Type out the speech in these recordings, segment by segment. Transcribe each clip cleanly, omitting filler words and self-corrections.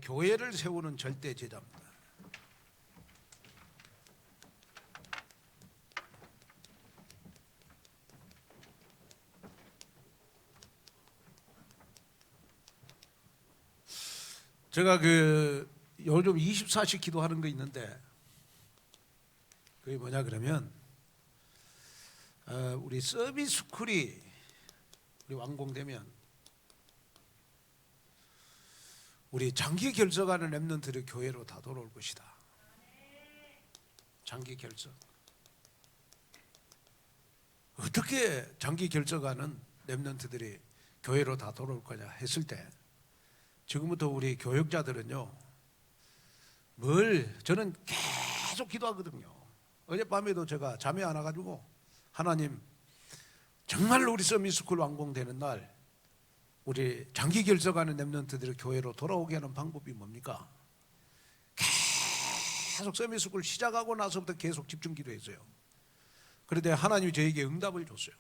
교회를 세우는 절대 제자입니다. 제가 요즘 24시 기도하는 거 있는데 그게 뭐냐 그러면 우리 서비스 스쿨이 우리 완공되면 우리 장기 결석하는 렘넌트들이 교회로 다 돌아올 것이다. 장기 결석. 어떻게 장기 결석하는 렘넌트들이 교회로 다 돌아올 거냐 했을 때 지금부터 우리 교육자들은요, 저는 계속 기도하거든요. 어젯밤에도 제가 잠이 안 와가지고 하나님, 정말로 우리 서밋스쿨 완공되는 날 우리 장기 결석하는 렘넌트들이 교회로 돌아오게 하는 방법이 뭡니까? 계속 서밋스쿨 시작하고 나서부터 계속 집중 기도했어요. 그런데 하나님이 저에게 응답을 줬어요.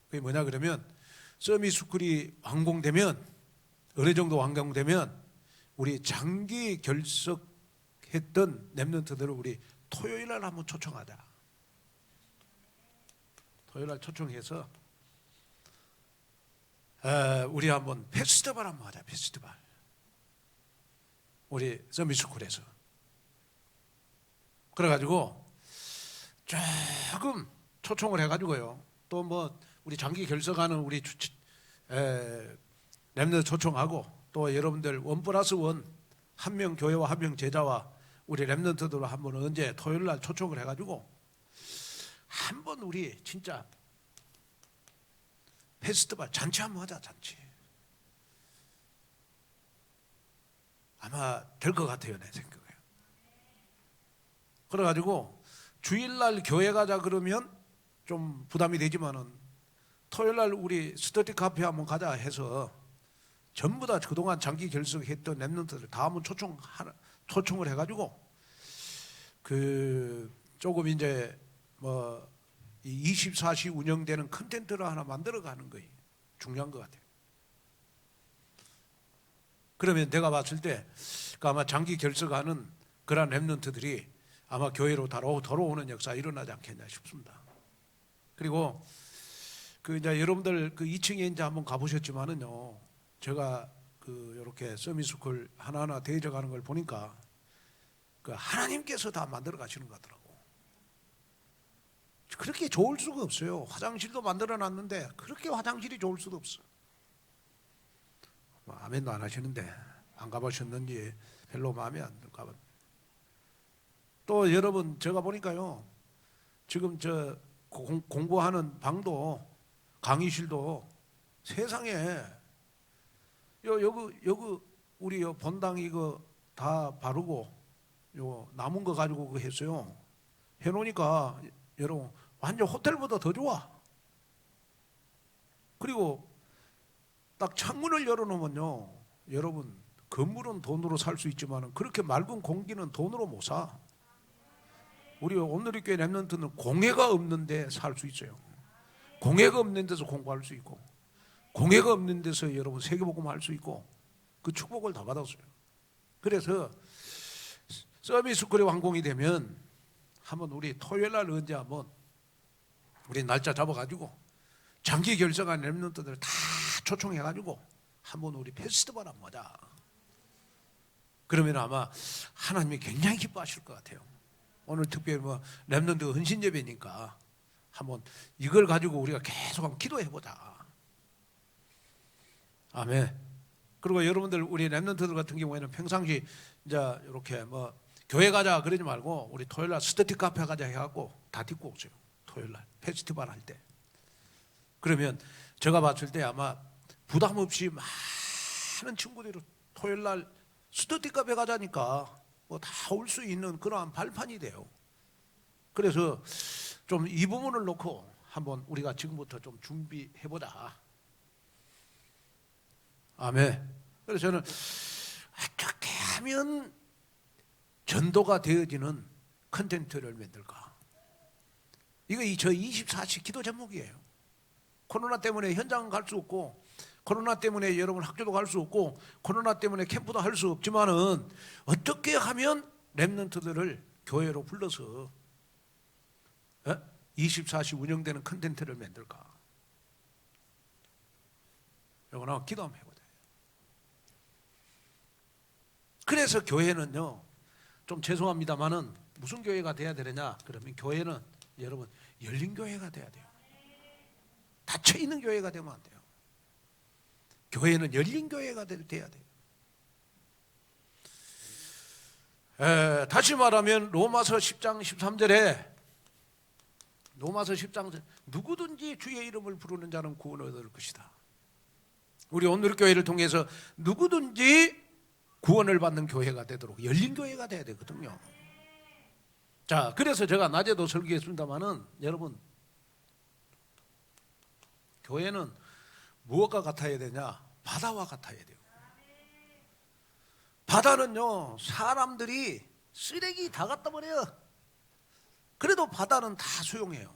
그게 뭐냐 그러면 서밋스쿨이 완공되면, 어느 정도 완공되면 우리 장기 결석했던 렘넌트들을 우리 토요일날 한번 초청하자. 토요일날 초청해서 우리 한번 페스티벌 한번 하자. 페스티벌. 우리 서밋스쿨에서. 그래가지고 조금 초청을 해가지고요. 또 뭐 우리 장기 결석하는 우리 렘넌트 초청하고 또 여러분들 1+1 한 명 교회와 한 명 제자와 우리 렘넌트들 한번 언제 토요일날 초청을 해가지고 한번 우리 진짜 페스티벌 잔치 한번 하자. 잔치 아마 될 것 같아요, 내 생각에. 그래가지고 주일날 교회 가자 그러면 좀 부담이 되지만은 토요일날 우리 스터디 카페 한번 가자 해서 전부 다 그동안 장기 결석했던 렘넌트들 다 한번 초청을 해가지고 조금 이제 뭐 24시 운영되는 컨텐츠를 하나 만들어가는 거예요. 중요한 것 같아요. 그러면 내가 봤을 때 아마 장기 결석하는 그런 렘넌트들이 아마 교회로 돌아오는 역사 일어나지 않겠냐 싶습니다. 그리고 이제 여러분들 2층에 이제 한번 가보셨지만은요, 제가 이렇게 서밋스쿨 하나하나 대적하는 걸 보니까 하나님께서 다 만들어 가시는 것 같더라고. 그렇게 좋을 수가 없어요. 화장실도 만들어 놨는데 그렇게 화장실이 좋을 수도 없어. 아멘도 안 하시는데 안 가보셨는지 별로 마음에 안 들까 봐. 또 여러분, 제가 보니까요, 지금 공부하는 방도 강의실도 세상에 여기 우리 본당 이거 다 바르고 남은 거 가지고 그거 했어요. 해놓으니까 여러분 완전 호텔보다 더 좋아. 그리고 딱 창문을 열어놓으면요, 여러분 건물은 돈으로 살 수 있지만 그렇게 맑은 공기는 돈으로 못 사. 우리 오늘의 렘넌트는 공해가 없는데 살 수 있어요. 공해가 없는 데서 공부할 수 있고, 공해가 없는 데서 여러분 세계복음 할 수 있고, 그 축복을 다 받았어요. 그래서 서밋스쿨이 완공이 되면 한번 우리 토요일날 언제 한번 우리 날짜 잡아가지고 장기 결석한 렘넌트들 다 초청해가지고 한번 우리 페스티벌 한번 하자. 그러면 아마 하나님이 굉장히 기뻐하실 것 같아요. 오늘 특별히 렘넌트 헌신 예배니까 한번 이걸 가지고 우리가 계속 한번 기도해보자. 아멘. 그리고 여러분들 우리 렘넌트들 같은 경우에는 평상시 이제 이렇게 교회 가자 그러지 말고 우리 토요일날 스터디 카페 가자 해갖고 다 데리고 오세요. 토요일날 페스티벌 할 때. 그러면 제가 봤을 때 아마 부담 없이 많은 친구들이 토요일날 스터디 카페 가자니까 다 올 수 있는 그러한 발판이 돼요. 그래서 좀 이 부분을 놓고 한번 우리가 지금부터 좀 준비해보자. 아멘. 그래서 저는 어떻게 하면 전도가 되어지는 컨텐츠를 만들까? 이거 저 24시 기도 제목이에요. 코로나 때문에 현장 갈 수 없고 코로나 때문에 여러분 학교도 갈 수 없고 코로나 때문에 캠프도 할 수 없지만은 어떻게 하면 렘넌트들을 교회로 불러서 24시 운영되는 컨텐츠를 만들까? 여러분 기도 한번 해보자. 그래서 교회는요, 좀 죄송합니다만은 무슨 교회가 돼야 되느냐? 그러면 교회는 여러분 열린 교회가 돼야 돼요. 닫혀 있는 교회가 되면 안 돼요. 교회는 열린 교회가 돼야 돼요. 다시 말하면 로마서 10장 13절에 로마서 10장 누구든지 주의 이름을 부르는 자는 구원을 얻을 것이다. 우리 온누리교회를 통해서 누구든지 구원을 받는 교회가 되도록 열린 교회가 돼야 되거든요. 자, 그래서 제가 낮에도 설교했습니다마는 여러분, 교회는 무엇과 같아야 되냐? 바다와 같아야 돼요. 바다는요, 사람들이 쓰레기 다 갖다 버려요. 그래도 바다는 다 수용해요.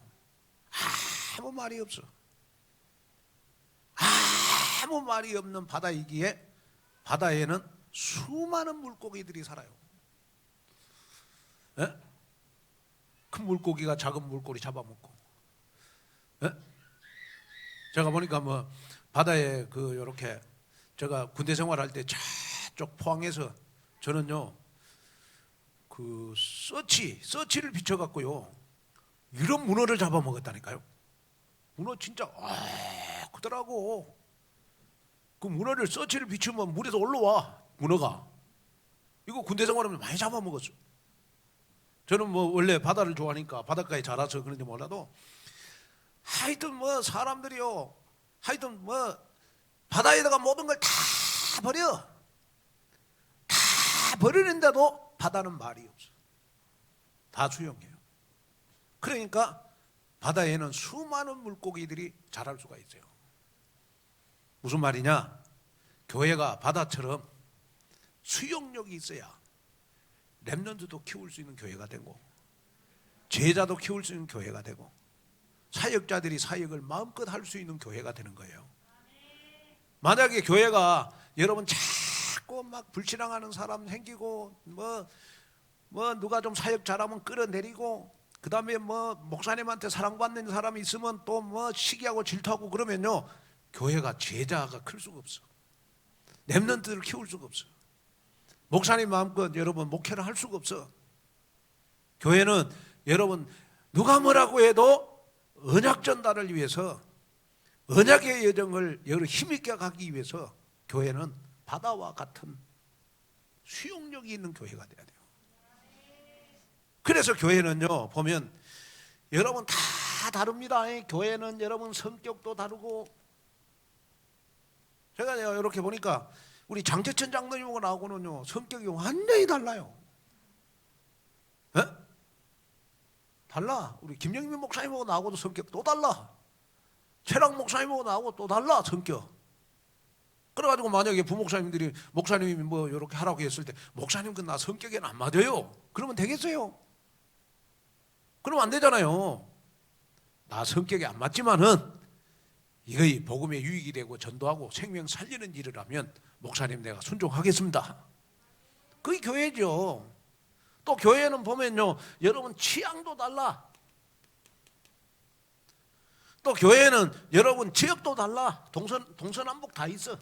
아무 말이 없어. 아무 말이 없는 바다이기에 바다에는 수많은 물고기들이 살아요. 예? 큰 물고기가 작은 물고기 잡아먹고. 예? 제가 보니까 뭐 바다에 요렇게 제가 군대 생활할 때 저쪽 포항에서 저는요 서치를 비춰갖고요 이런 문어를 잡아먹었다니까요. 문어 진짜 크더라고. 그 문어를 서치를 비추면 물에서 올라와. 문어가 이거 군대 생활하면 많이 잡아먹었어. 저는 뭐 원래 바다를 좋아하니까 바닷가에 자라서 그런지 몰라도 하여튼 뭐 사람들이요 하여튼 뭐 바다에다가 모든 걸 다 버려. 다 버리는데도 바다는 말이 없어. 다 수용해요. 그러니까 바다에는 수많은 물고기들이 자랄 수가 있어요. 무슨 말이냐? 교회가 바다처럼 수용력이 있어야 렘넌트도 키울 수 있는 교회가 되고 제자도 키울 수 있는 교회가 되고 사역자들이 사역을 마음껏 할 수 있는 교회가 되는 거예요. 만약에 교회가 여러분 자꾸 막 불신앙하는 사람 생기고 뭐 누가 좀 사역 잘하면 끌어내리고 그 다음에 뭐 목사님한테 사랑받는 사람이 있으면 또 뭐 시기하고 질투하고 그러면요 교회가 제자가 클 수가 없어. 렘넌트를 키울 수가 없어. 목사님 마음껏 여러분 목회를 할 수가 없어. 교회는 여러분 누가 뭐라고 해도 언약 전달을 위해서 언약의 여정을 힘있게 가기 위해서 교회는 바다와 같은 수용력이 있는 교회가 돼야 돼요. 그래서 교회는요 보면 여러분 다 다릅니다. 교회는 여러분 성격도 다르고 제가 이렇게 보니까 우리 장재천 장로님하고 나하고는요 성격이 완전히 달라요. 에? 달라. 우리 김영민 목사님하고 나하고도 성격 또 달라. 최락 목사님하고 나하고 또 달라 성격. 그래가지고 만약에 부목사님들이 목사님이 뭐 이렇게 하라고 했을 때 목사님 그 나 성격에는 안 맞아요. 그러면 되겠어요? 그러면 안 되잖아요. 나 성격이 안 맞지만은 이거이 복음에 유익이 되고 전도하고 생명 살리는 일을 하면 목사님 내가 순종하겠습니다. 그게 교회죠. 또 교회는 보면요 여러분 취향도 달라. 또 교회는 여러분 지역도 달라. 동서남북 다 있어.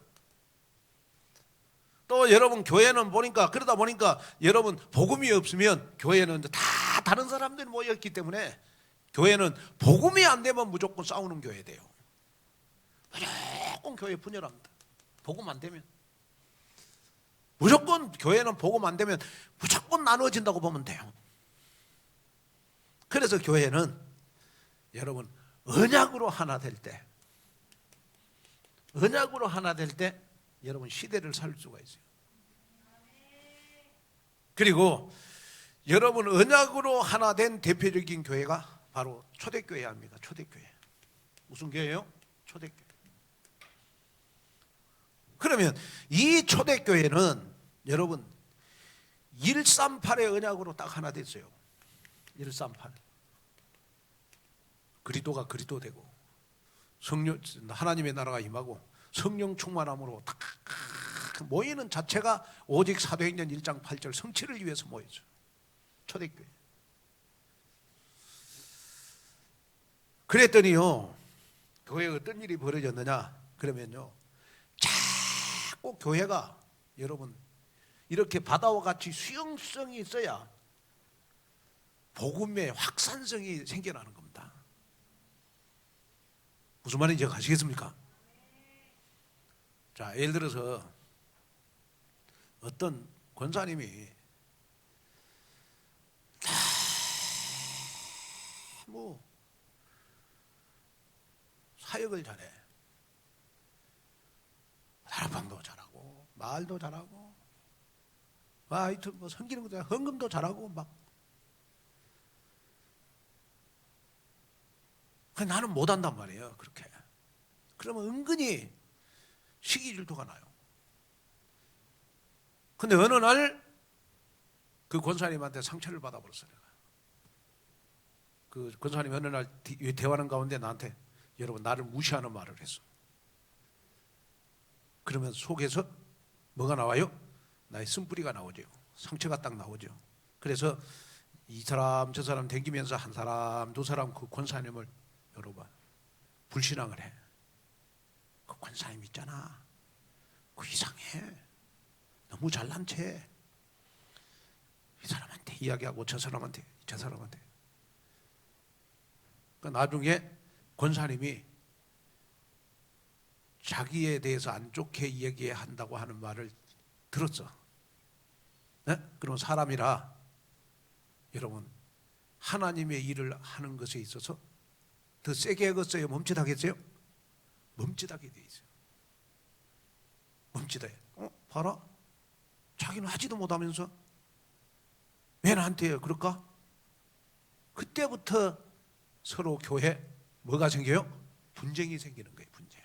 또 여러분 교회는 보니까 그러다 보니까 여러분 복음이 없으면 교회는 다 다른 사람들이 모였기 때문에 교회는 복음이 안 되면 무조건 싸우는 교회 돼요. 무조건 교회 분열합니다. 복음 안 되면 무조건 교회는 복음 안 되면 무조건 나누어진다고 보면 돼요. 그래서 교회는 여러분 언약으로 하나 될 때 여러분 시대를 살 수가 있어요. 그리고 여러분 언약으로 하나 된 대표적인 교회가 바로 초대교회입니다. 초대교회. 무슨 교회예요? 초대교회. 그러면 이 초대교회는 여러분 138의 언약으로 딱 하나 됐어요. 138. 그리스도가 그리스도 되고 성령 하나님의 나라가 임하고 성령 충만함으로 탁 모이는 자체가 오직 사도행전 1장 8절 성취를 위해서 모이죠. 초대교회. 그랬더니요, 교회에 어떤 일이 벌어졌느냐 그러면요, 자꾸 교회가 여러분 이렇게 바다와 같이 수용성이 있어야 복음의 확산성이 생겨나는 겁니다. 무슨 말인지 아시겠습니까? 자, 예를 들어서 어떤 권사님이 뭐 사역을 잘해. 다락방도 잘하고 말도 잘하고 하여튼 뭐 섬기는 것도 잘하고 헌금도 잘하고 막. 나는 못한단 말이에요. 그렇게. 그러면 은근히 시기 질투가 나요. 근데 어느 날 그 권사님한테 상처를 받아버렸어요. 내가. 그 권사님이 어느 날 대화하는 가운데 나한테 여러분 나를 무시하는 말을 했어. 그러면 속에서 뭐가 나와요? 나의 쓴뿌리가 나오죠. 상처가 딱 나오죠. 그래서 이 사람 저 사람 댕기면서 한 사람 두 사람 그 권사님을 여러분 불신앙을 해. 그 권사님 있잖아. 그 이상해. 너무 잘난 채. 이 사람한테 이야기하고 저 사람한테 저 사람한테. 그러니까 나중에 권사님이 자기에 대해서 안 좋게 얘기한다고 하는 말을 들었어. 네? 그럼 사람이라 여러분 하나님의 일을 하는 것에 있어서 더 세게 하겠어요? 멈칫하겠어요? 멈칫하게 돼 있어요. 멈칫해. 봐라. 자기는 하지도 못하면서 왜 나한테 그럴까? 그때부터 서로 교회 뭐가 생겨요? 분쟁이 생기는 거예요. 분쟁.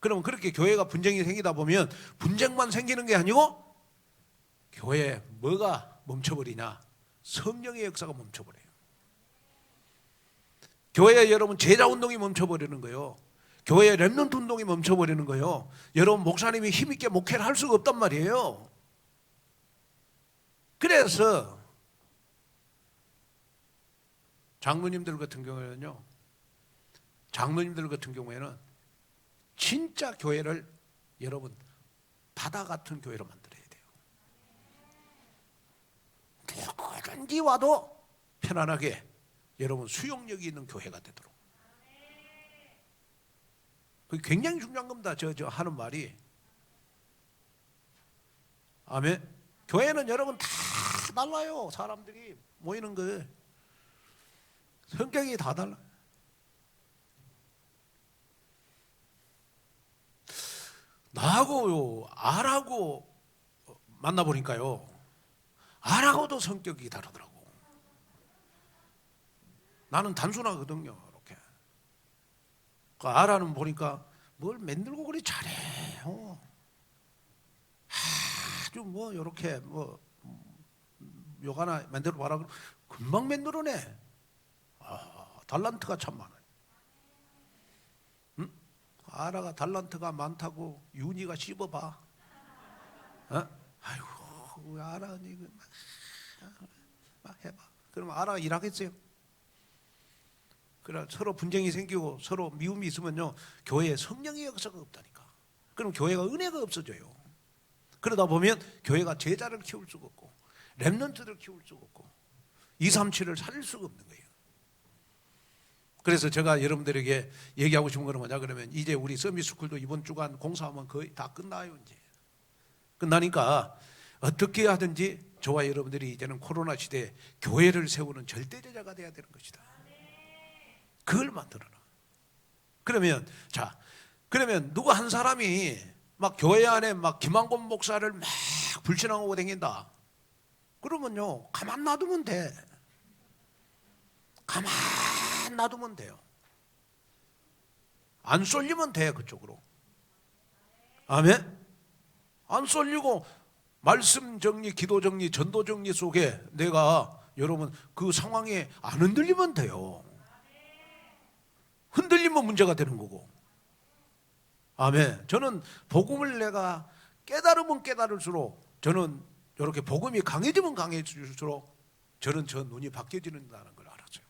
그러면 그렇게 교회가 분쟁이 생기다 보면 분쟁만 생기는 게 아니고 교회에 뭐가 멈춰버리냐? 성령의 역사가 멈춰버려요. 교회에 여러분 제자운동이 멈춰버리는 거예요. 교회에 렘넌트 운동이 멈춰버리는 거예요. 여러분 목사님이 힘있게 목회를 할 수가 없단 말이에요. 그래서 장로님들 같은 경우에는 진짜 교회를 여러분 바다 같은 교회로 만들어야 돼요. 누구든지 와도 편안하게 여러분 수용력이 있는 교회가 되도록. 그게 굉장히 중요한 겁니다. 저 하는 말이. 아멘. 교회는 여러분 다 달라요. 사람들이 모이는 거 성격이 다 달라요. 나하고요 알하고 만나보니까요 알하고도 성격이 다르더라고. 나는 단순하거든요. 이렇게. 그 알아는 보니까 뭘 만들고 그리 잘해. 아주 뭐 이렇게 뭐 욕 하나 만들어 봐라 그러면 금방 만들어내. 달란트가 참 많아요. 응? 아라가 달란트가 많다고 윤희가 씹어봐. 아이고 아라 이거 막 해봐. 그러면 아라가 일하겠어요? 그래 서로 분쟁이 생기고 서로 미움이 있으면요 교회에 성령의 역사가 없다니까. 그럼 교회가 은혜가 없어져요. 그러다 보면 교회가 제자를 키울 수가 없고 렘넌트를 키울 수가 없고 237을 살릴 수가 없는 거예요. 그래서 제가 여러분들에게 얘기하고 싶은 거는 뭐냐 그러면 이제 우리 서밋스쿨도 이번 주간 공사하면 거의 다 끝나요. 이제 끝나니까 어떻게 하든지 저와 여러분들이 이제는 코로나 시대에 교회를 세우는 절대제자가 돼야 되는 것이다. 그걸 만들어라. 그러면 그러면 누구 한 사람이 막 교회 안에 막 김한권 목사를 막 불신하고 다닌다. 그러면요 가만 놔두면 돼. 가만 놔두면 돼요. 안 쏠리면 돼 그쪽으로. 아멘. 안 쏠리고 말씀 정리, 기도 정리, 전도 정리 속에 내가 여러분 그 상황에 안 흔들리면 돼요. 흔들리면 문제가 되는 거고. 아멘. 저는 복음을 내가 깨달으면 깨달을수록, 저는 이렇게 복음이 강해지면 강해질수록 저는 저 눈이 바뀌어지는다는 걸 알았어요.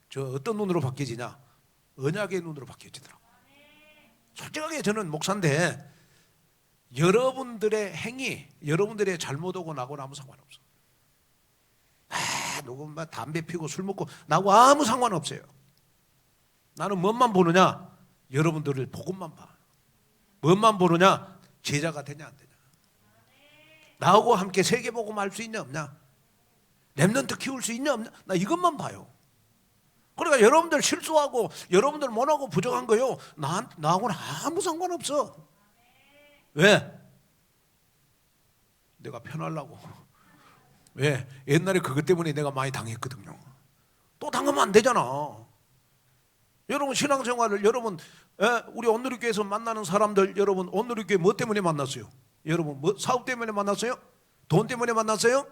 저 어떤 눈으로 바뀌어지냐? 언약의 눈으로 바뀌어지더라고요. 솔직하게 저는 목사인데 여러분들의 행위, 여러분들의 잘못하고 나하고는 아무 상관없어. 누구 담배 피우고 술 먹고 나하고 아무 상관없어요. 나는 뭔만 보느냐? 여러분들을 복음만 봐. 뭔만 보느냐? 제자가 되냐 안 되냐. 나하고 함께 세계복음 할 수 있냐 없냐, 렘넌트 키울 수 있냐 없냐, 나 이것만 봐요. 그러니까 여러분들 실수하고 여러분들 못하고 부족한 거요, 나하고는 아무 상관없어. 왜? 내가 편하려고. 왜? 옛날에 그것 때문에 내가 많이 당했거든요. 또 당하면 안 되잖아. 여러분 신앙생활을, 여러분 우리 온누리교회에서 만나는 사람들, 여러분 온누리교회 뭐 때문에 만났어요? 여러분 뭐 사업 때문에 만났어요? 돈 때문에 만났어요?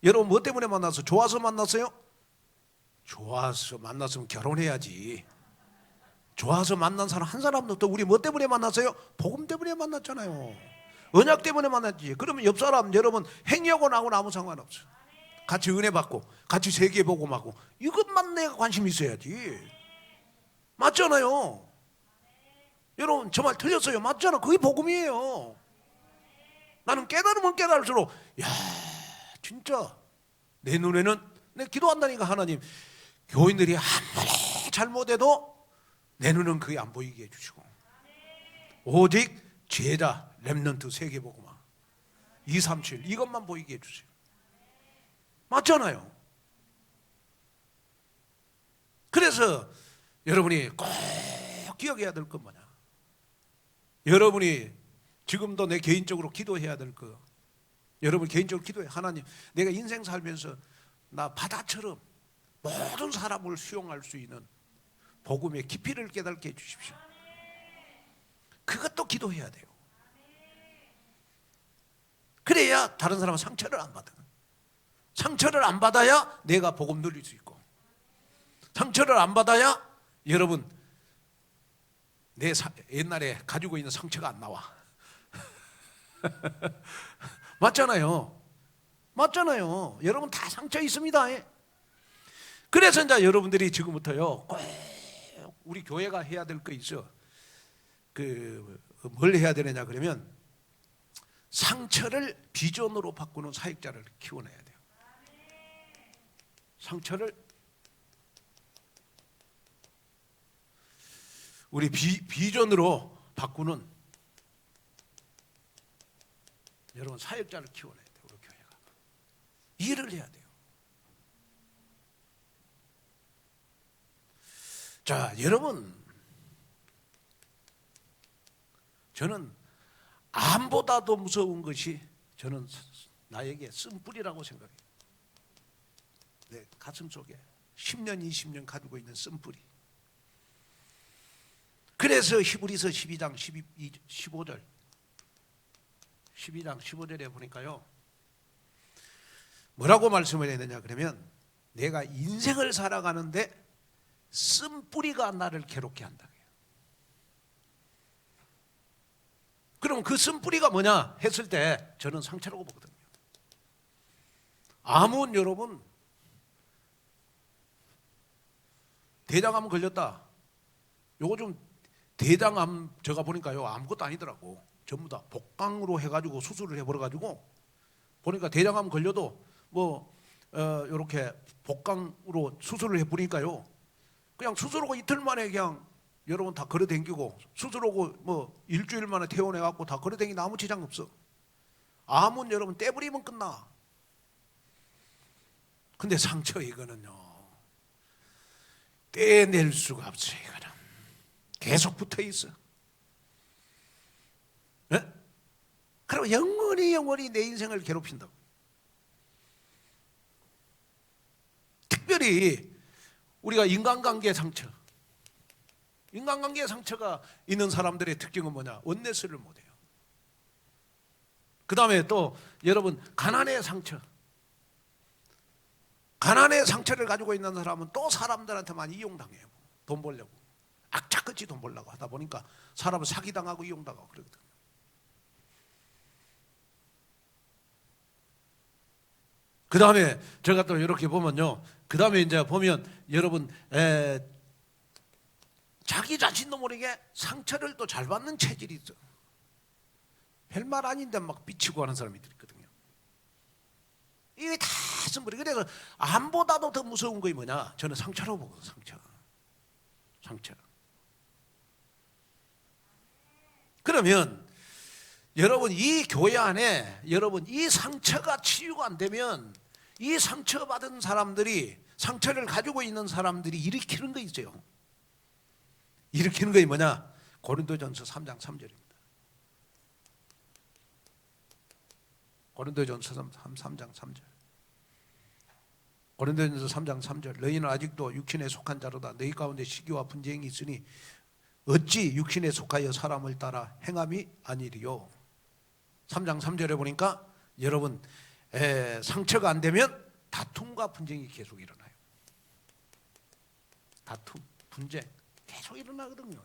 여러분 뭐 때문에 만났어요? 좋아서 만났어요? 좋아서 만났으면 결혼해야지. 좋아서 만난 사람 한 사람도 또 우리 뭐 때문에 만났어요? 복음 때문에 만났잖아요. 언약 때문에 만났지. 그러면 옆 사람 여러분 행위하고 나하고는 아무 상관없어. 같이 은혜 받고 같이 세계 복음하고 이것만 내가 관심 있어야지. 맞잖아요. 여러분 저 말 틀렸어요. 맞잖아. 그게 복음이에요. 나는 깨달으면 깨달을수록, 야 진짜 내 눈에는, 내가 기도한다니까 하나님, 교인들이 아무리 잘못해도 내 눈은 그게 안 보이게 해주시고, 오직 제자 렘넌트 세계복음화 237 이것만 보이게 해주세요. 맞잖아요. 그래서 여러분이 꼭 기억해야 될 건 뭐냐, 여러분이 지금도 내 개인적으로 기도해야 될 거, 여러분 개인적으로 기도해. 하나님, 내가 인생 살면서 나 바다처럼 모든 사람을 수용할 수 있는 복음의 깊이를 깨닫게 해주십시오. 그것도 기도해야 돼요. 그래야 다른 사람은 상처를 안 받아. 상처를 안 받아야 내가 복음 누릴 수 있고, 상처를 안 받아야 여러분 내 옛날에 가지고 있는 상처가 안 나와. 맞잖아요. 맞잖아요. 여러분 다 상처 있습니다. 그래서 이제 여러분들이 지금부터요 꼭 우리 교회가 해야 될 거 있어. 뭘 해야 되느냐 그러면 상처를 비전으로 바꾸는 사역자를 키워내야 돼요. 상처를 우리 비전으로 바꾸는 여러분 사역자를 키워내야 돼요. 우리 교회가 일을 해야 돼요. 자, 여러분, 저는 암보다도 무서운 것이 저는 나에게 쓴뿌리라고 생각해요. 내 가슴 속에 10년 20년 가지고 있는 쓴뿌리. 그래서 히브리서 12장 15절 12장 15절에 보니까요 뭐라고 말씀을 해야 되냐 그러면, 내가 인생을 살아가는데 쓴뿌리가 나를 괴롭게 한다. 그럼 그 쓴뿌리가 뭐냐 했을 때 저는 상처라고 보거든요. 암은 여러분, 대장암 걸렸다. 요거 좀 대장암 제가 보니까요 아무것도 아니더라고. 전부 다 복강으로 해가지고 수술을 해버려가지고 보니까 대장암 걸려도 요렇게 복강으로 수술을 해보니까요 그냥 수술하고 이틀 만에 그냥 여러분 다 걸어댕기고, 수술하고 일주일 만에 퇴원해갖고 다 걸어댕기는 아무 지장 없어. 암은 여러분 떼버리면 끝나. 근데 상처 이거는요 떼낼 수가 없어요. 이거는 계속 붙어 있어. 네? 그럼 영원히 내 인생을 괴롭힌다고. 특별히 우리가 인간관계 상처, 인간관계 상처가 있는 사람들의 특징은 뭐냐? 원내스를 못해요. 그 다음에 또 여러분 가난의 상처, 가난의 상처를 가지고 있는 사람은 또 사람들한테만 이용당해요. 돈 벌려고. 악착같이도 몰라고 하다 보니까 사람을 사기당하고 이용당하고 그러거든요. 그 다음에 제가 또 이렇게 보면요, 그 다음에 이제 보면 여러분 자기 자신도 모르게 상처를 또 잘 받는 체질이 있어. 별말 아닌데 막 비치고 하는 사람이 있거든요. 이게 다 선물이. 그래서 암보다도 더 무서운 것이 뭐냐? 저는 상처라고 보거든요. 상처. 그러면 여러분 이 교회 안에 여러분 이 상처가 치유가 안 되면 이 상처받은 사람들이, 상처를 가지고 있는 사람들이 일으키는 거 있어요. 일으키는 것이 뭐냐? 고린도전서 3장 3절입니다. 고린도전서 3장 3절. 고린도전서 3장 3절. 너희는 아직도 육신에 속한 자로다. 너희 가운데 시기와 분쟁이 있으니 어찌 육신에 속하여 사람을 따라 행함이 아니리요. 3장 3절에 보니까 여러분 상처가 안 되면 다툼과 분쟁이 계속 일어나요. 다툼, 분쟁 계속 일어나거든요.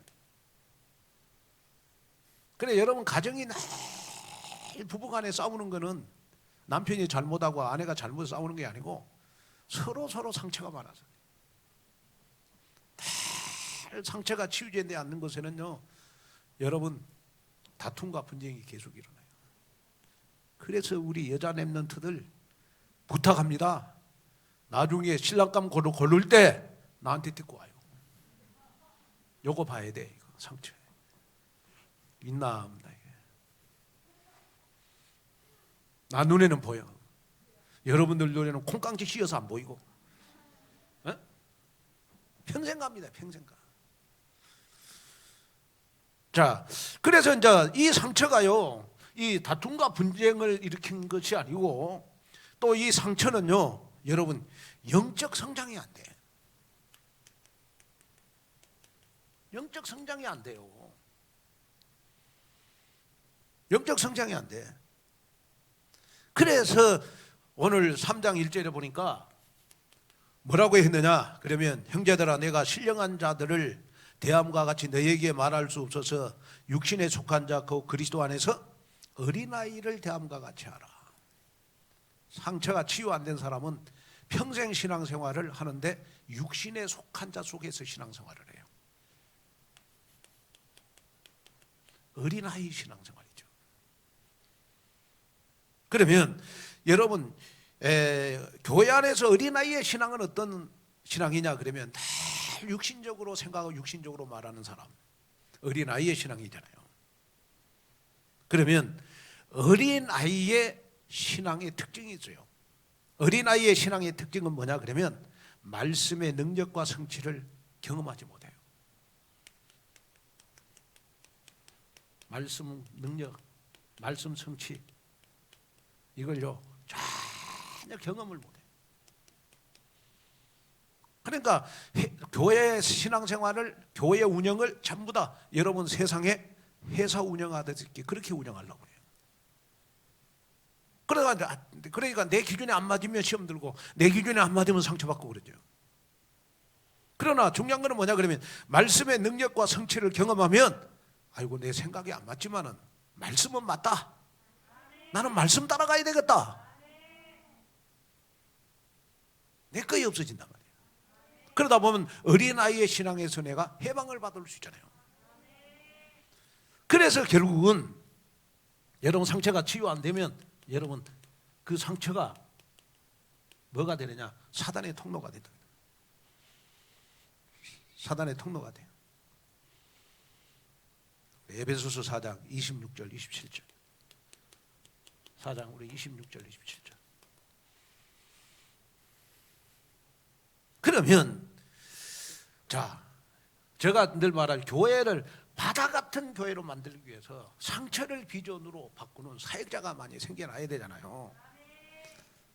그래 여러분 가정이 늘 부부간에 싸우는 거는 남편이 잘못하고 아내가 잘못 싸우는 게 아니고 서로 상처가 많아서. 늘 상처가 치유되지 않는 곳에는요 여러분 다툼과 분쟁이 계속 일어나요. 그래서 우리 여자 랩런트들 부탁합니다. 나중에 신랑감 고를 때 나한테 듣고 와요. 요거 봐야 돼. 이거 상처 있나 없나. 나 눈에는 보여. 여러분들 눈에는 콩깍지 씌어서 안 보이고. 에? 평생 갑니다. 평생 가. 자, 그래서 이제 이 상처가요, 이 다툼과 분쟁을 일으킨 것이 아니고, 또 이 상처는요, 여러분 영적 성장이 안 돼. 영적 성장이 안 돼요. 영적 성장이 안 돼. 그래서 오늘 3장 1절에 보니까 뭐라고 했느냐? 그러면 형제들아, 내가 신령한 자들을 대함과 같이 너희에게 말할 수 없어서 육신에 속한 자 그 그리스도 안에서 어린아이를 대함과 같이 하라. 상처가 치유 안 된 사람은 평생 신앙생활을 하는데 육신에 속한 자 속에서 신앙생활을 해요. 어린아이 신앙생활이죠. 그러면 여러분 교회 안에서 어린아이의 신앙은 어떤 신앙이냐? 그러면 다 육신적으로 생각하고 육신적으로 말하는 사람, 어린아이의 신앙이잖아요. 그러면 어린아이의 신앙의 특징이 있어요. 어린아이의 신앙의 특징은 뭐냐? 그러면 말씀의 능력과 성취를 경험하지 못해요. 말씀 능력, 말씀 성취, 이걸요 전혀 경험을 못해요. 그러니까 교회 신앙생활을, 교회 운영을 전부 다 여러분 세상에 회사 운영하듯이 그렇게 운영하려고 해요. 그러니까 내 기준에 안 맞으면 시험 들고 내 기준에 안 맞으면 상처받고 그러죠. 그러나 중요한 거는 뭐냐 그러면 말씀의 능력과 성취를 경험하면 아이고 내 생각이 안 맞지만은 말씀은 맞다. 나는 말씀 따라가야 되겠다. 내 거이 없어진단 말이에요. 그러다 보면 어린아이의 신앙에서 내가 해방을 받을 수 있잖아요. 그래서 결국은 여러분 상처가 치유 안 되면 여러분 그 상처가 뭐가 되느냐? 사단의 통로가 된다. 사단의 통로가 돼요. 에베소서 4장 26절 27절 4장 우리 26절 27절. 그러면 자, 제가 늘 말할 교회를 바다 같은 교회로 만들기 위해서 상처를 비전으로 바꾸는 사역자가 많이 생겨나야 되잖아요.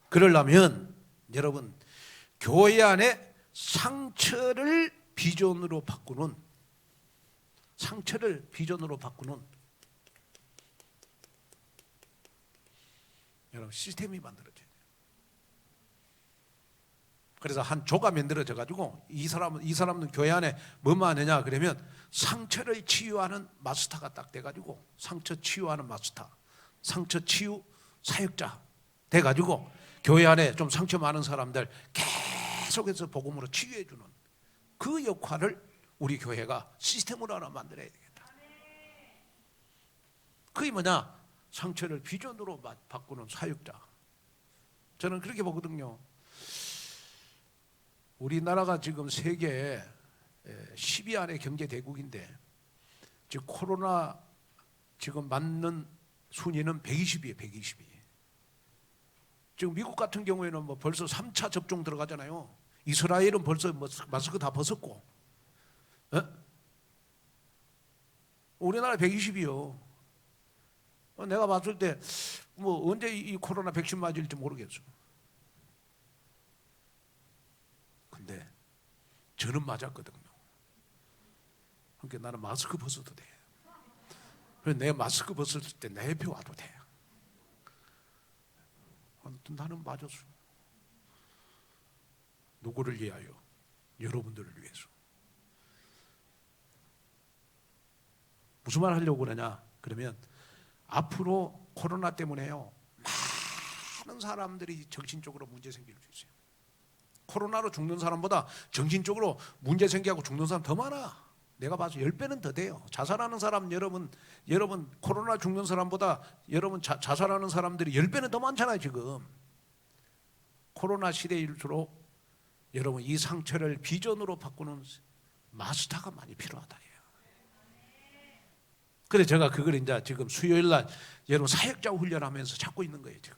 그러려면 여러분 교회 안에 상처를 비전으로 바꾸는 여러분 시스템이 만들어져야 돼요. 그래서 한 조가 만들어져 가지고 이 사람은 교회 안에 뭐만 하느냐 그러면 상처를 치유하는 마스터가 딱 돼 가지고 상처 치유하는 마스터, 상처 치유 사역자 돼 가지고 교회 안에 좀 상처 많은 사람들 계속해서 복음으로 치유해 주는 그 역할을 우리 교회가 시스템으로 하나 만들어야 되겠다. 그게 뭐냐? 상처를 비전으로 바꾸는 사역자. 저는 그렇게 보거든요. 우리나라가 지금 세계 10위 안에 경제 대국인데 지금 코로나 지금 맞는 순위는 120위에 120위. 지금 미국 같은 경우에는 뭐 벌써 3차 접종 들어가잖아요. 이스라엘은 벌써 뭐 마스크 다 벗었고, 우리나라 120이요. 내가 봤을 때 뭐 언제 이 코로나 백신 맞을지 모르겠어. 근데 저는 맞았거든요. 그러니까 나는 마스크 벗어도 돼. 그래서 내 마스크 벗었을 때 내 옆에 와도 돼. 나는 맞았어. 누구를 위하여? 여러분들을 위해서. 무슨 말 하려고 그러냐? 그러면 앞으로 코로나 때문에요 많은 사람들이 정신적으로 문제 생길 수 있어요. 코로나로 죽는 사람보다 정신적으로 문제 생기고 죽는 사람 더 많아. 내가 봐서 10배는 더 돼요. 자살하는 사람 여러분 코로나 죽는 사람보다 여러분 자살하는 사람들이 10배는 더 많잖아요 지금. 코로나 시대일수록 여러분 이 상처를 비전으로 바꾸는 마스터가 많이 필요하다. 그래서 제가 그걸 이제 지금 수요일 날 여러분 사역자 훈련하면서 찾고 있는 거예요 지금.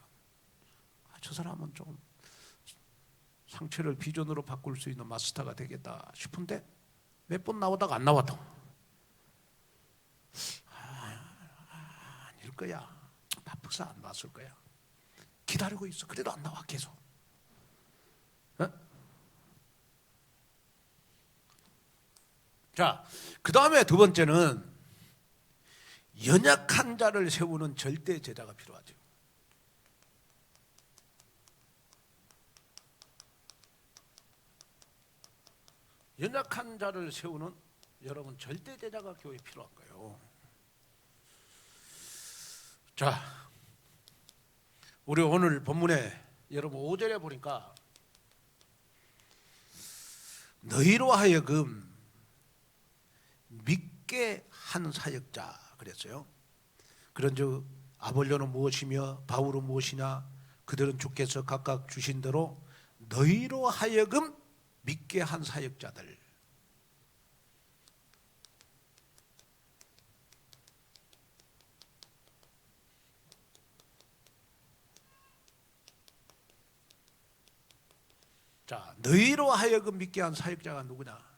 저 사람은 좀 상처를 비전으로 바꿀 수 있는 마스터가 되겠다 싶은데 몇 번 나오다가 안 나왔다. 아닐 거야. 바빠서 안 나왔을 거야. 기다리고 있어. 그래도 안 나와 계속. 자, 그 다음에 두 번째는 연약한 자를 세우는 절대 제자가 필요하죠. 연약한 자를 세우는 여러분 절대 제자가 교회에 필요한 거예요. 자, 우리 오늘 본문에 여러분 5절에 보니까 너희로 하여금 믿게 한 사역자 그랬어요. 그런즉 아볼로는 무엇이며 바울은 무엇이냐? 그들은 주께서 각각 주신 대로 너희로 하여금 믿게 한 사역자들. 자, 너희로 하여금 믿게 한 사역자가 누구냐?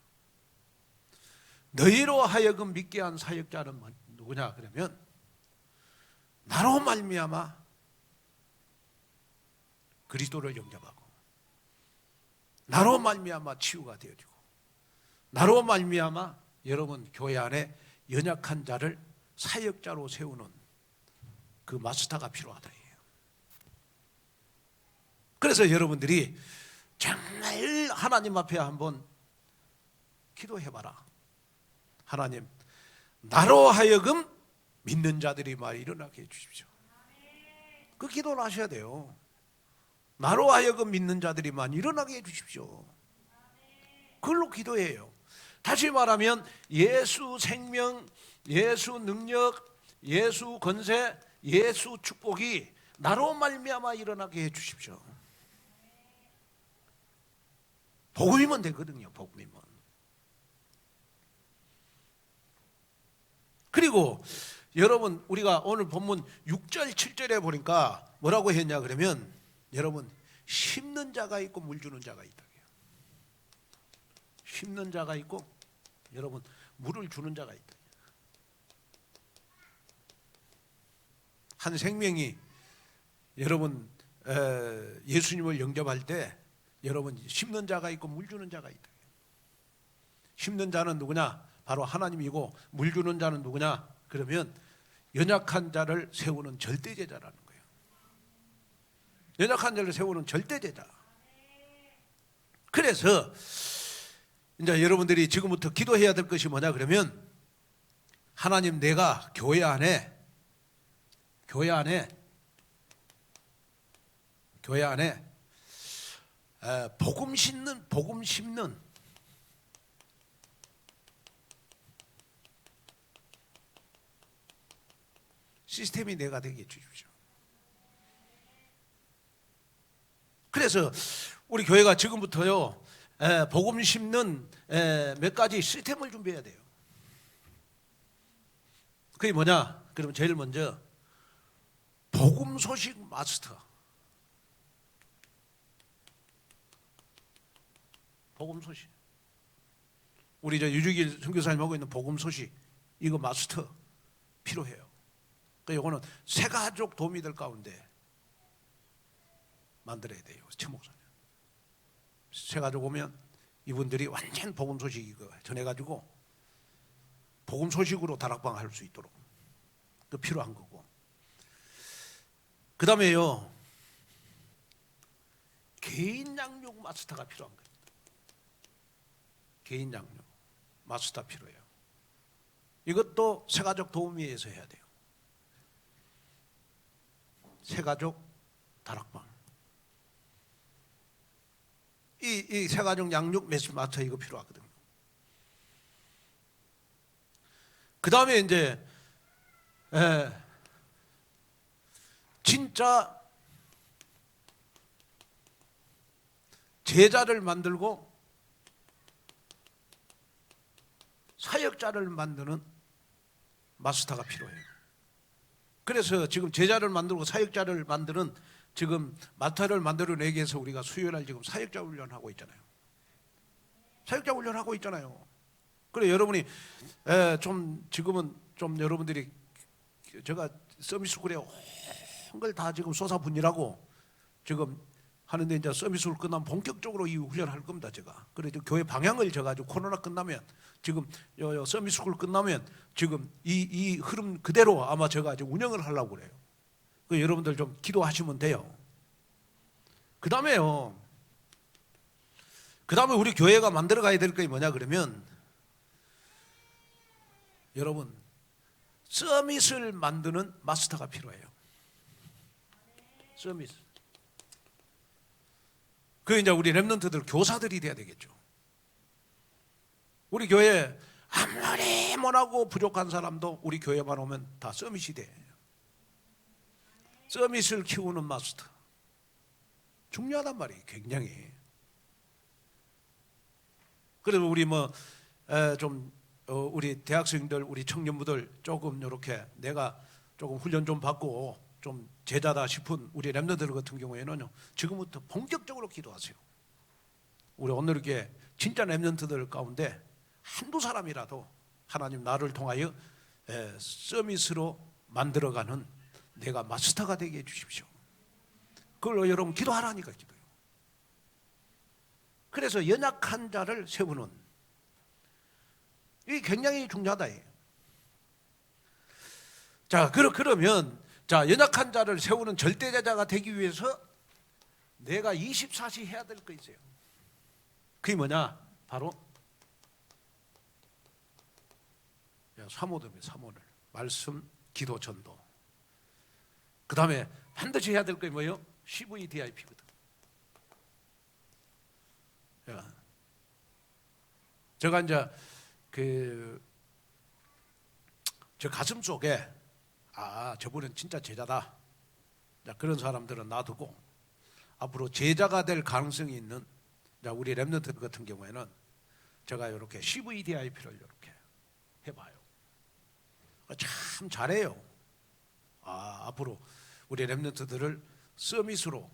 너희로 하여금 믿게 한 사역자는 누구냐? 그러면 나로 말미암아 그리스도를 영접하고 나로 말미암아 치유가 되어지고 나로 말미암아 여러분 교회 안에 연약한 자를 사역자로 세우는 그 마스터가 필요하다. 그래서 여러분들이 정말 하나님 앞에 한번 기도해봐라. 하나님, 나로 하여금 믿는 자들이 많이 일어나게 해주십시오. 그 기도를 하셔야 돼요. 나로 하여금 믿는 자들이 많이 일어나게 해주십시오. 그걸로 기도해요. 다시 말하면 예수 생명, 예수 능력, 예수 권세, 예수 축복이 나로 말미암아 일어나게 해주십시오. 복음이면 되거든요. 복음이면. 그리고 여러분 우리가 오늘 본문 6절 7절에 보니까 뭐라고 했냐 그러면 여러분 심는 자가 있고 물 주는 자가 있다. 심는 자가 있고 여러분 물을 주는 자가 있다. 한 생명이 여러분 예수님을 영접할 때 여러분 심는 자가 있고 물 주는 자가 있다. 심는 자는 누구냐? 바로 하나님이고 물 주는 자는 누구냐? 그러면 연약한 자를 세우는 절대제자라는 거예요. 연약한 자를 세우는 절대제자. 그래서 이제 여러분들이 지금부터 기도해야 될 것이 뭐냐 그러면, 하나님, 내가 교회 안에 복음 심는 시스템이 내가 되게 해주십시오. 그래서 우리 교회가 지금부터요, 복음 심는 몇 가지 시스템을 준비해야 돼요. 그게 뭐냐? 그러면 제일 먼저 복음 소식 마스터. 복음 소식. 우리 저 유주길 선교사님 하고 있는 복음 소식, 이거 마스터 필요해요. 그러니까 이거는 새 가족 도움이 될 가운데 만들어야 돼요. 최 목사님. 새 가족 오면 이분들이 완전 복음 소식 이거 전해가지고 복음 소식으로 다락방 할 수 있도록 그 필요한 거고. 그 다음에요, 개인 양육 마스터가 필요한 거예요. 개인 양육 마스터 필요해요. 이것도 새가족 도우미에서 해야 돼요. 새가족 다락방. 이 새가족 양육 마스터 이거 필요하거든요. 그 다음에 이제 진짜 제자를 만들고 사역자를 만드는 마스터가 필요해요. 그래서 지금 제자를 만들고 사역자를 만드는 지금 마스터를 만들어내기 위해서 우리가 수요일날 지금 사역자 훈련하고 있잖아요. 사역자 훈련하고 있잖아요. 그래 여러분이 좀 지금은 좀 여러분들이 제가 서비스쿨에 온 걸 다 지금 쏟아붓느라고 지금 하는데, 이제 서비스쿨 끝나면 본격적으로 이 훈련할 겁니다. 제가 그래서 교회 방향을 제가 코로나 끝나면 지금 서비스쿨 끝나면 지금 이 흐름 그대로 아마 제가 이제 운영을 하려고 그래요. 그 여러분들 좀 기도하시면 돼요. 그 다음에 우리 교회가 만들어 가야 될 게 뭐냐 그러면, 여러분 서밋을 만드는 마스터가 필요해요. 서밋. 그 이제 우리 렘넌트들 교사들이 돼야 되겠죠. 우리 교회 아무리 못하고 부족한 사람도 우리 교회만 오면 다 서밋이 돼. 서밋을 키우는 마스터 중요하단 말이에요. 굉장히. 그래서 우리 우리 대학생들, 우리 청년부들 조금 이렇게 내가 조금 훈련 좀 받고 좀 제자다 싶은 우리 렘넌트들 같은 경우에는요, 지금부터 본격적으로 기도하세요. 우리 오늘 이렇게 진짜 렘넌트들 가운데 한두 사람이라도 하나님 나를 통하여 서밋으로 만들어가는 내가 마스터가 되게 해주십시오. 그걸 여러분 기도하라니까 기도해요. 그래서 연약한 자를 세우는, 이게 굉장히 중요하다. 자, 그러면 연약한 자를 세우는 절대제자가 되기 위해서 내가 24시 해야 될 거 있어요. 그게 뭐냐? 바로 사모들이에요. 사모를 말씀, 기도, 전도. 그 다음에 반드시 해야 될 게 뭐예요? CVDIP거든. 제가 이제 저 가슴 속에 저분은 진짜 제자다. 그런 사람들은 놔두고 앞으로 제자가 될 가능성이 있는 우리 렘넌트 같은 경우에는 제가 이렇게 CVDIP를 이렇게 해봐요. 참 잘해요. 앞으로 우리 렘넌트들을 서밋으로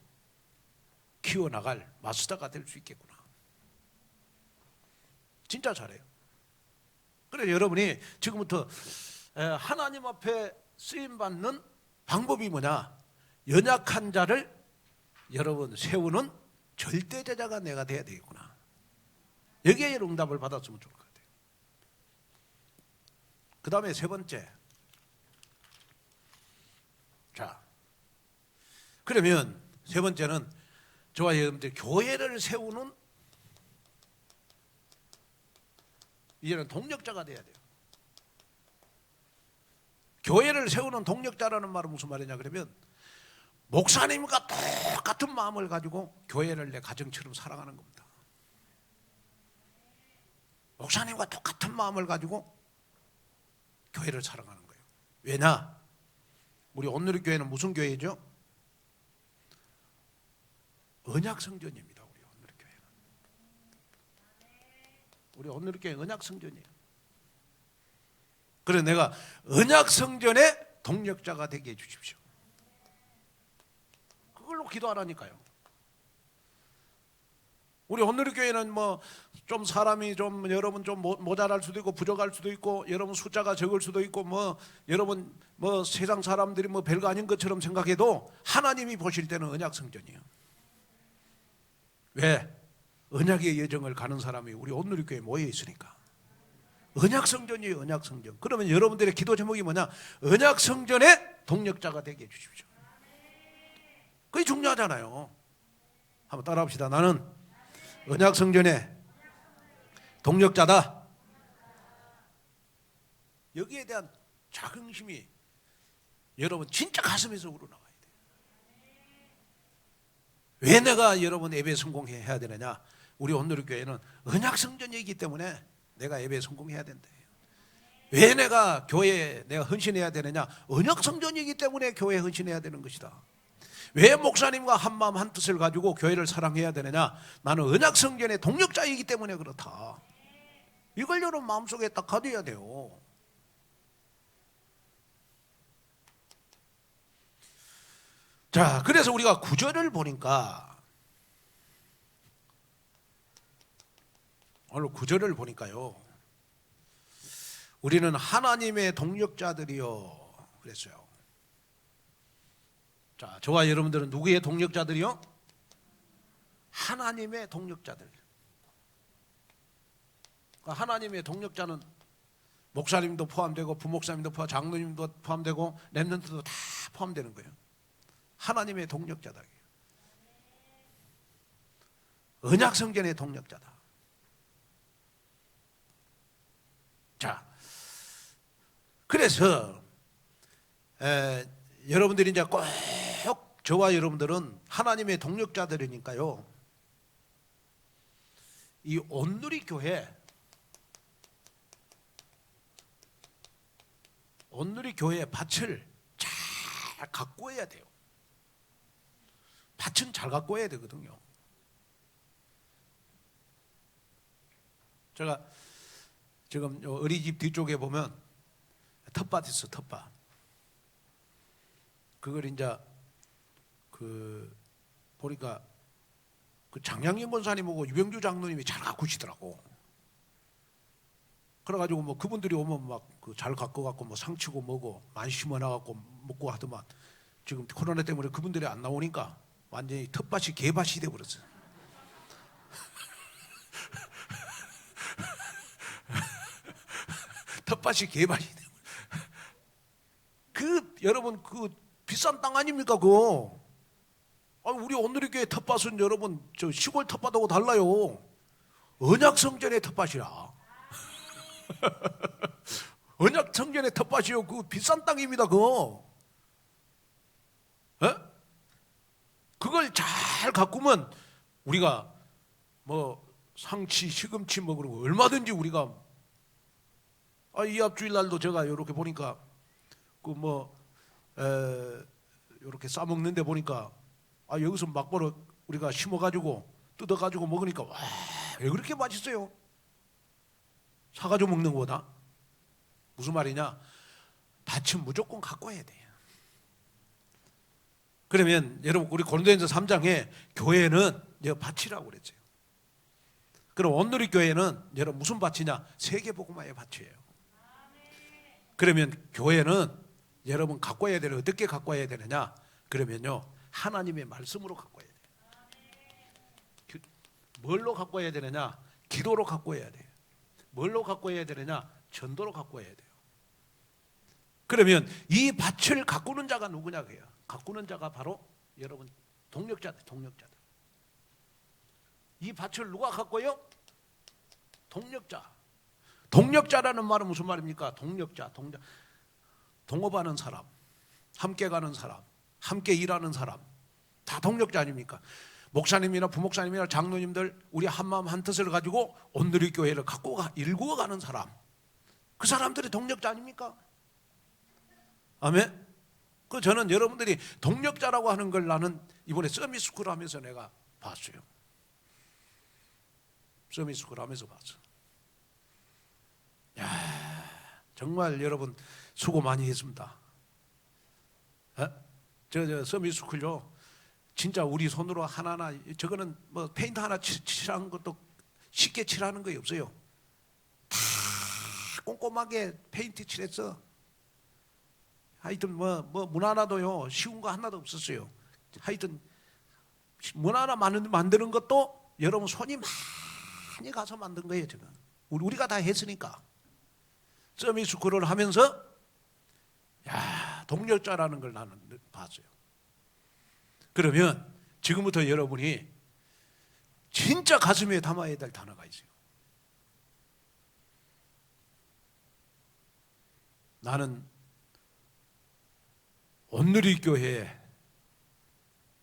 키워나갈 마스터가 될 수 있겠구나. 진짜 잘해요. 그래서 여러분이 지금부터 하나님 앞에 쓰임받는 방법이 뭐냐? 연약한 자를 여러분 세우는 절대제자가 내가 돼야 되겠구나. 여기에 응답을 받았으면 좋을 것 같아요. 그 다음에 세 번째. 자, 그러면 세 번째는 저와 여러분들 교회를 세우는 이제는 동력자가 돼야 돼요. 교회를 세우는 동력자라는 말은 무슨 말이냐 그러면 목사님과 똑같은 마음을 가지고 교회를 내 가정처럼 사랑하는 겁니다. 목사님과 똑같은 마음을 가지고 교회를 사랑하는 거예요. 왜냐? 우리 온누리교회는 무슨 교회죠? 언약성전입니다. 우리 온누리교회는 언약성전이에요. 그래서 내가 언약성전의 동력자가 되게 해주십시오. 그걸로 기도하라니까요. 우리 온누리교회는 뭐 좀 사람이 좀 여러분 좀 모자랄 수도 있고 부족할 수도 있고 여러분 숫자가 적을 수도 있고 뭐 여러분 뭐 세상 사람들이 뭐 별거 아닌 것처럼 생각해도 하나님이 보실 때는 언약성전이에요. 왜? 언약의 여정을 가는 사람이 우리 온누리교회에 모여 있으니까. 언약성전이에요. 언약성전. 그러면 여러분들의 기도 제목이 뭐냐? 언약성전의 동력자가 되게 해주십시오. 그게 중요하잖아요. 한번 따라합시다. 나는 언약성전의 동력자다. 여기에 대한 자긍심이 여러분 진짜 가슴에서 우러나와야 돼요. 왜 내가 여러분 예배 성공해야 되느냐? 우리 온누리교회는 언약성전이기 때문에 내가 예배 성공해야 된다. 왜 내가 교회에 내가 헌신해야 되느냐? 언약성전이기 때문에 교회에 헌신해야 되는 것이다. 왜 목사님과 한마음 한뜻을 가지고 교회를 사랑해야 되느냐? 나는 언약성전의 동력자이기 때문에 그렇다. 이걸 여러분 마음속에 딱 가둬야 돼요. 자, 그래서 우리가 구절을 보니까 오늘 구절을 보니까요, 우리는 하나님의 동력자들이요 그랬어요. 자, 저와 여러분들은 누구의 동력자들이요? 하나님의 동력자들. 그러니까 하나님의 동력자는 목사님도 포함되고 부목사님도 포함, 장로님도 포함되고 렘넌트도 다 포함되는 거예요. 하나님의 동력자다. 언약성전의 동력자다. 자, 그래서 여러분들이 이제 꼭 저와 여러분들은 하나님의 동력자들이니까요. 이 온누리교회 밭을 잘 가꾸어야 돼요. 밭은 잘 가꾸어야 되거든요. 제가 지금 어린이집 뒤쪽에 보면 텃밭 있어, 텃밭. 그걸 이제 보니까 장량림 권사님하고 유병주 장로님이 잘 가꾸시더라고. 그래가지고 뭐 그분들이 오면 막 잘 가꿔갖고 뭐 상치고 뭐고 많이 심어놔갖고 먹고 하더만 지금 코로나 때문에 그분들이 안 나오니까 완전히 텃밭이 개밭이 돼버렸어요. 텃밭이 개밭이 돼버렸어요. 여러분 비싼 땅 아닙니까 그거? 우리 온누리교회 텃밭은 여러분 저 시골 텃밭하고 달라요. 언약성전의 텃밭이라. 언약성전의 텃밭이요. 그 비싼 땅입니다 그거. 에? 그걸 잘 가꾸면 우리가 뭐 상치 시금치 뭐 그런 거 얼마든지 우리가 이 앞 주일날도 제가 이렇게 보니까 이렇게 싸먹는데 보니까 여기서 막바로 우리가 심어가지고 뜯어가지고 먹으니까 와, 왜 그렇게 맛있어요? 사가지고 먹는 거다. 무슨 말이냐? 밭은 무조건 갖고 와야 돼요. 그러면 여러분 우리 고린도전서 3장에 교회는 밭이라고 그랬어요. 그럼 온누리 교회는 여러분 무슨 밭이냐? 세계복음화의 밭이에요. 그러면 교회는 여러분 갖고 와야 되는 어떻게 갖고 와야 되느냐? 그러면요 하나님의 말씀으로 갖고 와야 돼요. 뭘로 갖고 와야 되느냐? 기도로 갖고 와야 돼요. 뭘로 갖고 와야 되느냐? 전도로 갖고 와야 돼요. 그러면 이 밭을 가꾸는 자가 누구냐 그래요? 가꾸는 자가 바로 여러분 동력자들. 이 밭을 누가 가꿔요? 동력자. 동력자라는 말은 무슨 말입니까? 동력자, 동업하는 사람, 함께 가는 사람, 함께 일하는 사람, 다 동력자 아닙니까? 목사님이나 부목사님이나 장로님들, 우리 한마음 한뜻을 가지고 온누리교회를 갖고 일구어가는 사람, 그 사람들이 동력자 아닙니까? 아멘. 그 저는 여러분들이 동력자라고 하는 걸 나는 이번에 서밋스쿨 하면서 내가 봤어요. 서밋스쿨 하면서 봤어. 야, 정말 여러분 수고 많이 했습니다. 저 서밋스쿨요, 진짜 우리 손으로 하나하나, 저거는 뭐 페인트 하나 칠하는 것도 쉽게 칠하는 거이 없어요. 다 꼼꼼하게 페인트 칠했어. 하여튼 문 하나도요 쉬운 거 하나도 없었어요. 하여튼 문 하나 만드는 것도 여러분 손이 많이 가서 만든 거예요. 지금 우리가 다 했으니까. 서밋스쿨을 하면서 야, 동력자라는 걸 나는 봤어요. 그러면 지금부터 여러분이 진짜 가슴에 담아야 될 단어가 있어요. 나는 온누리교회에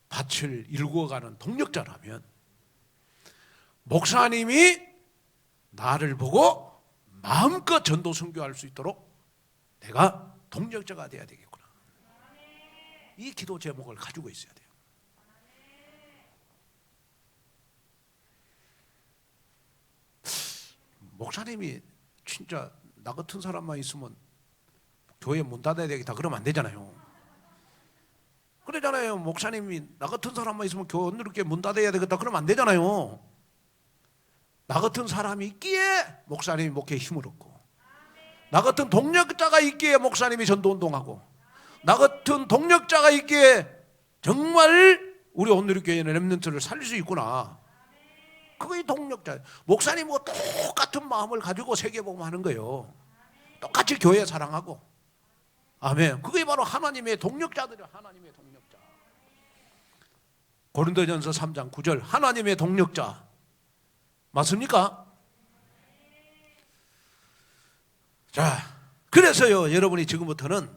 밭을 일구어가는 동력자라면 목사님이 나를 보고 마음껏 전도 선교할 수 있도록 내가 동력자가 돼야 되겠구나. 이 기도 제목을 가지고 있어야 돼요. 목사님이 진짜 나 같은 사람만 있으면 교회 문 닫아야 되겠다 그러면 안 되잖아요. 그러잖아요. 목사님이 나 같은 사람만 있으면 교회 이렇게 문 닫아야 되겠다 그러면 안 되잖아요. 나 같은 사람이 있기에 목사님이 목회에 힘을 얻고, 나 같은 동력자가 있기에 목사님이 전도운동하고, 나 같은 동력자가 있기에 정말 우리 온누리교회는 렘넌트를 살릴 수 있구나. 그게 동력자예요. 목사님과 똑같은 마음을 가지고 세계복음 하는 거예요. 똑같이 교회 사랑하고. 아멘. 그게 바로 하나님의 동력자들이에요. 하나님의 동력자. 고린도전서 3장 9절 하나님의 동력자 맞습니까? 자, 그래서요 여러분이 지금부터는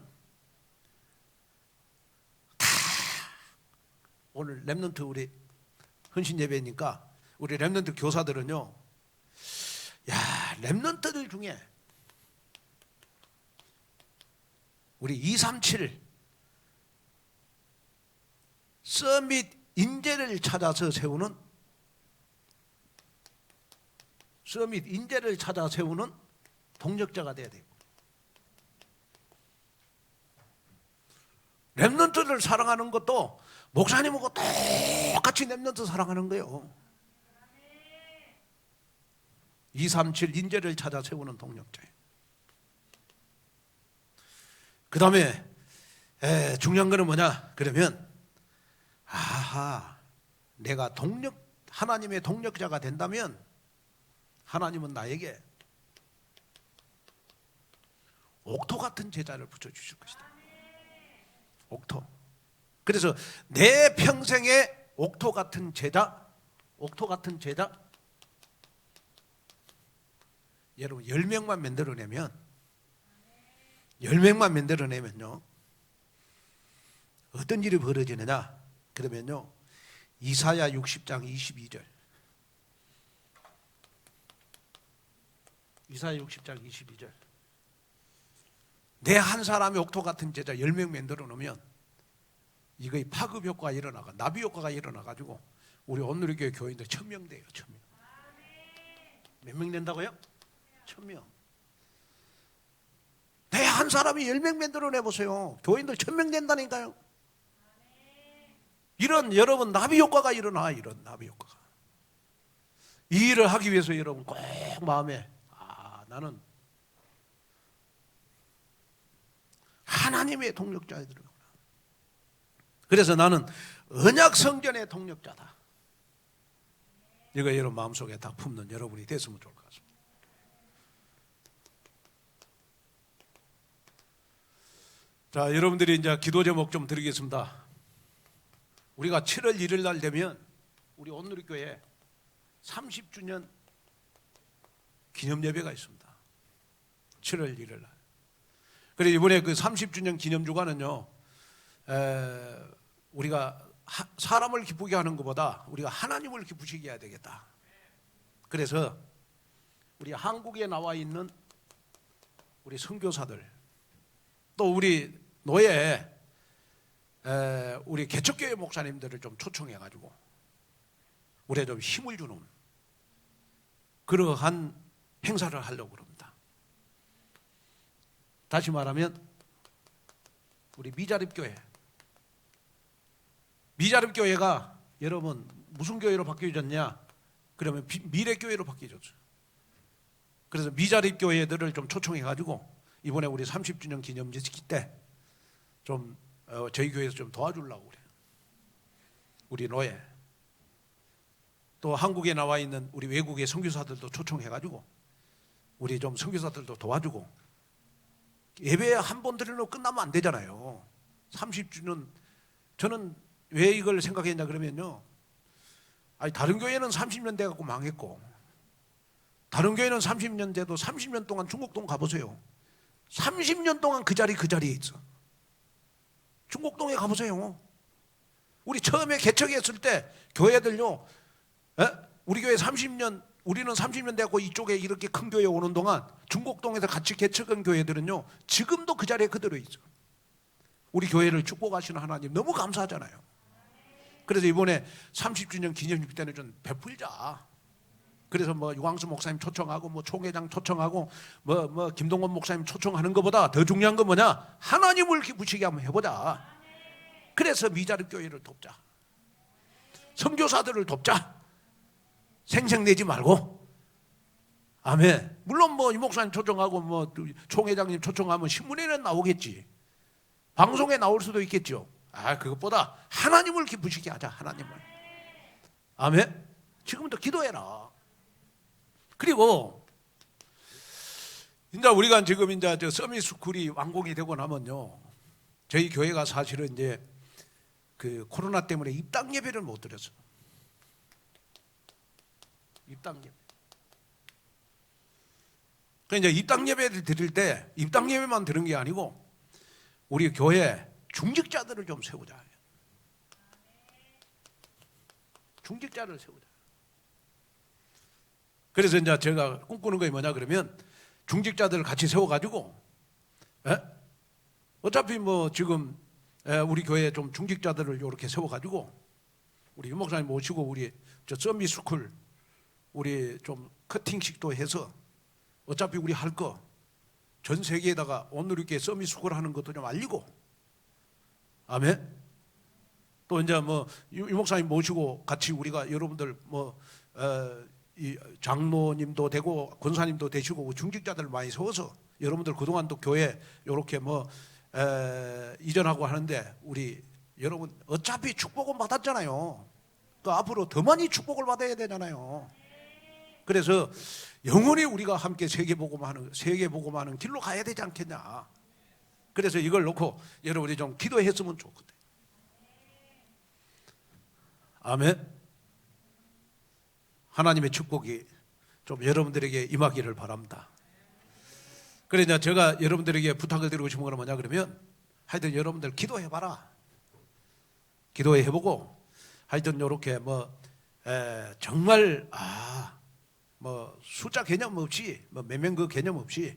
다 오늘 렘넌트 우리 헌신 예배니까 우리 렘넌트 교사들은요, 야, 렘넌트들 중에 우리 237 서밋 인재를 찾아서 세우는, 서밋 인재를 찾아 세우는 동력자가 돼야 돼요. 렘넌트를 사랑하는 것도 목사님하고 똑같이 렘넌트 사랑하는 거예요. 237 인재를 찾아 세우는 동력자예요. 그 다음에 중요한 거는 뭐냐 그러면, 아하, 내가 하나님의 동력자가 된다면 하나님은 나에게 옥토 같은 제자를 붙여주실 것이다. 옥토. 그래서 내 평생에 옥토 같은 제자, 옥토 같은 제자, 여러분 10명만 만들어내면요 어떤 일이 벌어지느냐 그러면요, 이사야 60장 22절, 이사야 60장 22절, 내 한 사람의 옥토 같은 제자 10명 만들어 놓으면 이거의 파급 효과가 일어나가, 나비 효과가 일어나가지고 우리 온누리교회 교인들 1000명 돼요. 1000명. 몇 명 된다고요? 1000명. 내 한 사람이 10명 만들어 내보세요. 교인들 1000명 된다니까요. 이런 여러분 나비 효과가 일어나. 이런 나비 효과가. 이 일을 하기 위해서 여러분 꼭 마음에, 나는 하나님의 동력자들이구나. 그래서 나는 언약 성전의 동력자다. 이거 여러분 마음속에 다 품는 여러분이 됐으면 좋을 것 같습니다. 자, 여러분들이 이제 기도 제목 좀 드리겠습니다. 우리가 7월 1일 날 되면 우리 온누리교회 30주년 기념 예배가 있습니다. 7월 1일 날. 그래서 이번에 그 30주년 기념 주간은요, 우리가 사람을 기쁘게 하는 것보다 우리가 하나님을 기쁘시게 해야 되겠다. 그래서 우리 한국에 나와 있는 우리 선교사들, 또 우리 노예, 우리 개척교회 목사님들을 좀 초청해 가지고 우리가 좀 힘을 주는 그러한 행사를 하려고 합니다. 다시 말하면 우리 미자립교회가 여러분 무슨 교회로 바뀌어졌냐? 그러면 미래교회로 바뀌어졌어요. 그래서 미자립교회들을 좀 초청해 가지고 이번에 우리 30주년 기념제식 때 좀 저희 교회에서 좀 도와주려고 그래요. 우리 노예, 또 한국에 나와 있는 우리 외국의 선교사들도 초청해 가지고 우리 좀 선교사들도 도와주고, 예배 한 번 드리려고 끝나면 안 되잖아요. 30주년. 저는 왜 이걸 생각했냐 그러면요, 아니 다른 교회는 30년 돼 갖고 망했고, 다른 교회는 30년 돼도 30년 동안 중곡동 가보세요. 30년 동안 그 자리에 있어. 중곡동에 가보세요. 우리 처음에 개척했을 때 교회들요, 우리 교회 30년, 우리는 30년 되고 이쪽에 이렇게 큰 교회 오는 동안 중곡동에서 같이 개척한 교회들은요 지금도 그 자리에 그대로 있어. 우리 교회를 축복하시는 하나님 너무 감사하잖아요. 그래서 이번에 30주년 기념식 때는 좀 베풀자. 그래서 뭐 유광수 목사님 초청하고 뭐 총회장 초청하고 뭐 김동건 목사님 초청하는 것보다 더 중요한 건 뭐냐? 하나님을 기쁘시게 한번 해보자. 그래서 미자립교회를 돕자. 선교사들을 돕자. 생색내지 말고. 아멘. 물론 뭐 이 목사님 초청하고 뭐 총회장님 초청하면 신문에는 나오겠지. 방송에 나올 수도 있겠죠. 그것보다 하나님을 기쁘시게 하자. 하나님을. 아멘. 지금부터 기도해라. 그리고 이제 우리가 지금 이제 저 서밋스쿨이 완공이 되고 나면요, 저희 교회가 사실은 이제 그 코로나 때문에 입당 예배를 못 드렸어. 입당 예배. 그러니까 이제 입당 예배를 드릴 때 입당 예배만 드는 게 아니고 우리 교회 중직자들을 좀 세우자. 중직자를 세우자. 그래서 이제 제가 꿈꾸는 게 뭐냐 그러면 중직자들을 같이 세워가지고, 어차피 뭐 지금 우리 교회에 좀 중직자들을 이렇게 세워가지고 우리 유 목사님 모시고 우리 저 서밋스쿨 우리 좀 커팅식도 해서 어차피 우리 할 거 전 세계에다가 오늘 이렇게 서밋스쿨 하는 것도 좀 알리고, 아멘. 또 이제 뭐 유 목사님 모시고 같이 우리가 여러분들 뭐 이 장로님도 되고 권사님도 되시고 중직자들 많이 세워서 여러분들 그동안 또 교회 이렇게 뭐 이전하고 하는데 우리 여러분 어차피 축복은 받았잖아요. 그 앞으로 더 많이 축복을 받아야 되잖아요. 그래서 영원히 우리가 함께 세계복음하는 길로 가야 되지 않겠냐. 그래서 이걸 놓고 여러분이 좀 기도했으면 좋거든요. 아멘. 하나님의 축복이 좀 여러분들에게 임하기를 바랍니다. 그래서 제가 여러분들에게 부탁을 드리고 싶은 건 뭐냐 그러면 하여튼 여러분들 기도해봐라. 기도해보고 하여튼 이렇게 뭐 정말 뭐 숫자 개념 없이 뭐 몇 명 그 개념 없이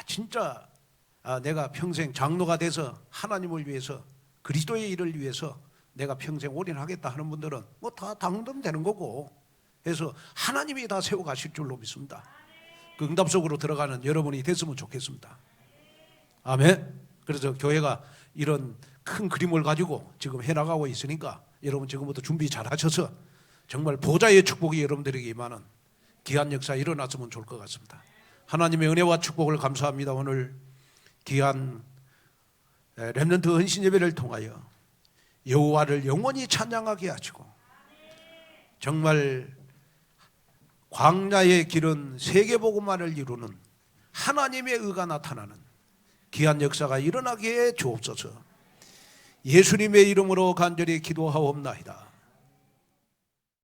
진짜 내가 평생 장로가 돼서 하나님을 위해서 그리스도의 일을 위해서 내가 평생 올인하겠다 하는 분들은 뭐 다 당첨되는 거고, 그래서 하나님이 다 세워가실 줄로 믿습니다. 그 응답 속으로 들어가는 여러분이 됐으면 좋겠습니다. 아멘. 그래서 교회가 이런 큰 그림을 가지고 지금 해나가고 있으니까 여러분 지금부터 준비 잘 하셔서 정말 보좌의 축복이 여러분들에게 임하는 귀한 역사 일어났으면 좋을 것 같습니다. 하나님의 은혜와 축복을 감사합니다. 오늘 귀한 렘넌트 헌신 예배를 통하여 여호와를 영원히 찬양하게 하시고 정말 광야의 길은 세계복음만을 이루는 하나님의 의가 나타나는 귀한 역사가 일어나게 해 주옵소서. 예수님의 이름으로 간절히 기도하옵나이다.